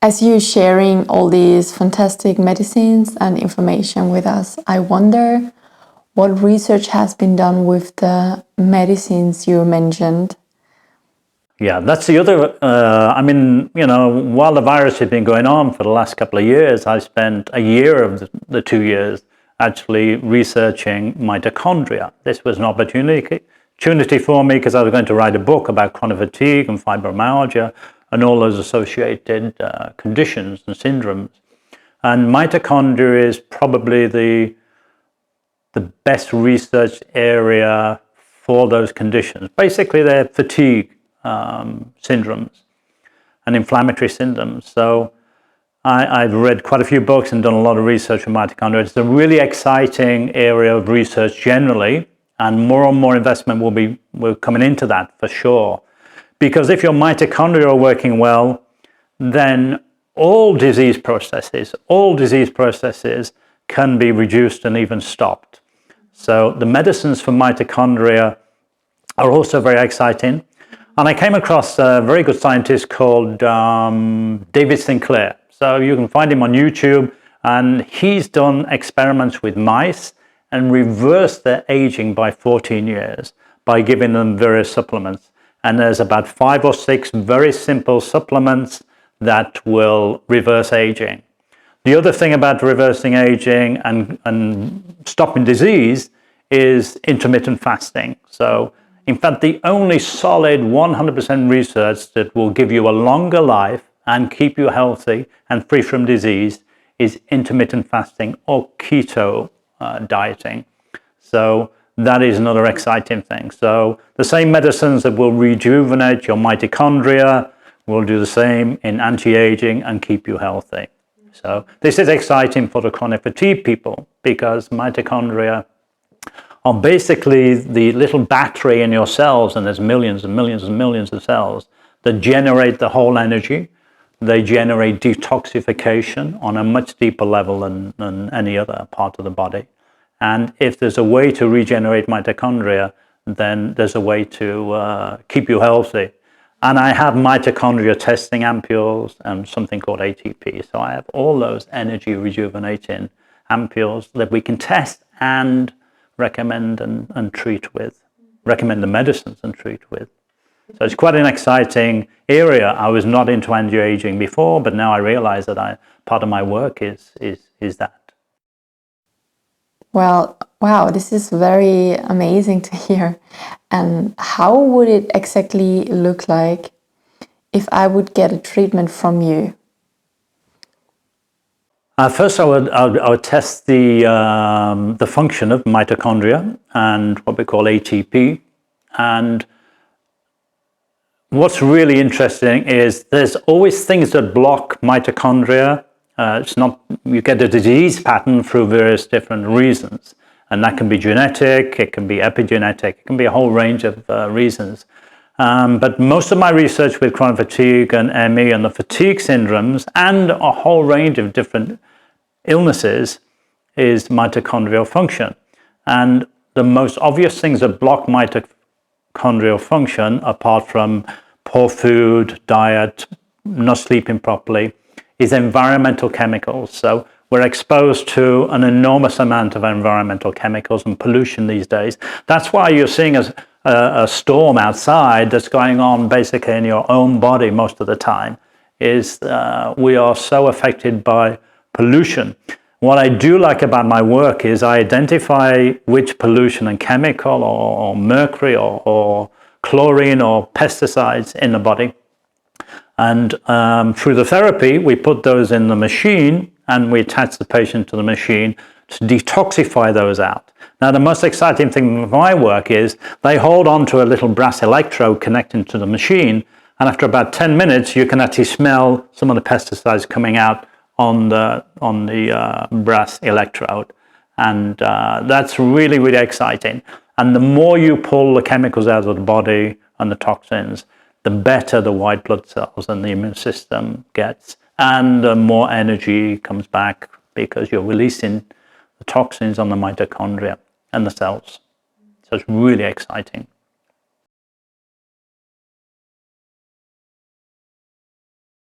As you're sharing all these fantastic medicines and information with us, I wonder what research has been done with the medicines you mentioned. Yeah, that's the other, while the virus had been going on for the last couple of years, I spent a year of the 2 years actually researching mitochondria. This was an opportunity for me because I was going to write a book about chronic fatigue and fibromyalgia and all those associated conditions and syndromes. And mitochondria is probably the best research area for those conditions. Basically, they're fatigue syndromes and inflammatory syndromes. So I've read quite a few books and done a lot of research on mitochondria. It's a really exciting area of research generally, and more investment will coming into that for sure. Because if your mitochondria are working well, then all disease processes can be reduced and even stopped. So the medicines for mitochondria are also very exciting. And I came across a very good scientist called David Sinclair. So you can find him on YouTube, and he's done experiments with mice and reversed their aging by 14 years by giving them various supplements. And there's about 5 or 6 very simple supplements that will reverse aging. The other thing about reversing aging and stopping disease is intermittent fasting. So in fact, the only solid 100% research that will give you a longer life and keep you healthy and free from disease is intermittent fasting or keto dieting. So that is another exciting thing. So the same medicines that will rejuvenate your mitochondria will do the same in anti-aging and keep you healthy. So this is exciting for the chronic fatigue people because mitochondria are basically the little battery in your cells, and there's millions and millions and millions of cells that generate the whole energy. They generate detoxification on a much deeper level than any other part of the body. And if there's a way to regenerate mitochondria, then there's a way to keep you healthy. And I have mitochondria testing ampules and something called ATP. So I have all those energy rejuvenating ampules that we can test and recommend and treat with, recommend the medicines and treat with. So it's quite an exciting area. I was not into anti-aging before, but now I realize that part of my work is that. Well, wow, this is very amazing to hear. And how would it exactly look like if I would get a treatment from you? First, I would test the function of mitochondria and what we call ATP. And what's really interesting is there's always things that block mitochondria. It's not, you get a disease pattern through various different reasons. And that can be genetic, it can be epigenetic, it can be a whole range of reasons. But most of my research with chronic fatigue and ME and the fatigue syndromes and a whole range of different illnesses is mitochondrial function. And the most obvious things that block mitochondrial function, apart from poor food, diet, not sleeping properly, is environmental chemicals. So we're exposed to an enormous amount of environmental chemicals and pollution these days. That's why you're seeing a storm outside that's going on basically in your own body most of the time, is we are so affected by pollution. What I do like about my work is I identify which pollution and chemical or mercury or chlorine or pesticides in the body. And through the therapy, we put those in the machine and we attach the patient to the machine to detoxify those out. Now, the most exciting thing with my work is they hold on to a little brass electrode connecting to the machine. And after about 10 minutes, you can actually smell some of the pesticides coming out on the brass electrode. And that's really, really exciting. And the more you pull the chemicals out of the body and the toxins, the better the white blood cells and the immune system gets, and the more energy comes back because you're releasing the toxins on the mitochondria and the cells. So it's really exciting.